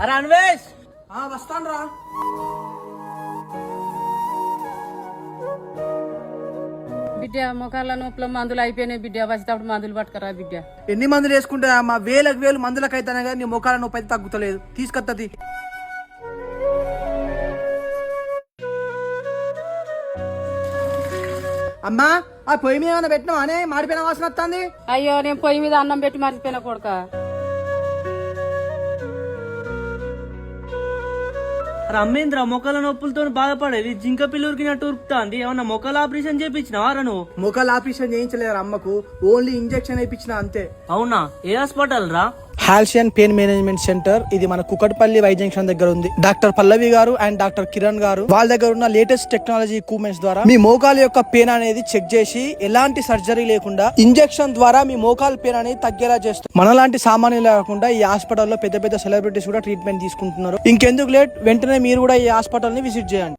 అరే అన్వేష్, వస్తాను రా. బిడ్డ మొఖాల నొప్పుల మందులు అయిపోయినాయి బిడ్డ, వచ్చేటప్పుడు మందులు పట్టుకరా బిడ్డ. ఎన్ని మందులు వేసుకుంటా అమ్మా? వేలకు వేలు మందులకు అయితేనే కానీ నీ ముఖాల నొప్పి అయితే తగ్గుతలేదు. తీసుకొత్తది. అమ్మా, ఆ పొయ్యి మీద ఏమైనా పెట్టినావా అనే? మాడిపోయిన వాసన వస్తుంది. అయ్యో, నేను పొయ్యి మీద అన్నం పెట్టి మర్చిపోయిన కొడుక. అరే అమ్మేంద్ర, మొక్కల నొప్పులతో బాధపడేది జింక పిల్లూరికినట్టు ఉరుకుతాంది. ఏమన్నా మొక్కల ఆపరేషన్ చేయించినావా నువ్వు? ముఖాలు ఆపరేషన్ చేయించలేరు అమ్మకు, ఓన్లీ ఇంజెక్షన్ వేయించిన అంతే. అవునా? ఏ హాస్పిటల్ రా? హాల్షియన్ పెయిన్ మేనేజ్మెంట్ సెంటర్. ఇది మన కుకట్పల్లి వై జంక్షన్ దగ్గర ఉంది. డాక్టర్ పల్లవి గారు అండ్ డాక్టర్ కిరణ్ గారు వాళ్ళ దగ్గర ఉన్న లేటెస్ట్ టెక్నాలజీ ఎక్విప్మెంట్స్ ద్వారా మీ మోకాల యొక్క పెయిన్ అనేది చెక్ చేసి ఎలాంటి సర్జరీ లేకుండా ఇంజెక్షన్ ద్వారా మీ మోకాల పెయిన్ అనేది తగ్గేలా చేస్తారు. మనలాంటి సామాన్యులు లేకుండా ఈ హాస్పిటల్లో పెద్ద పెద్ద సెలబ్రిటీస్ కూడా ట్రీట్మెంట్ తీసుకుంటున్నారు. ఇంకెందుకు లేట్, వెంటనే మీరు కూడా ఈ హాస్పిటల్ ని విజిట్ చేయండి.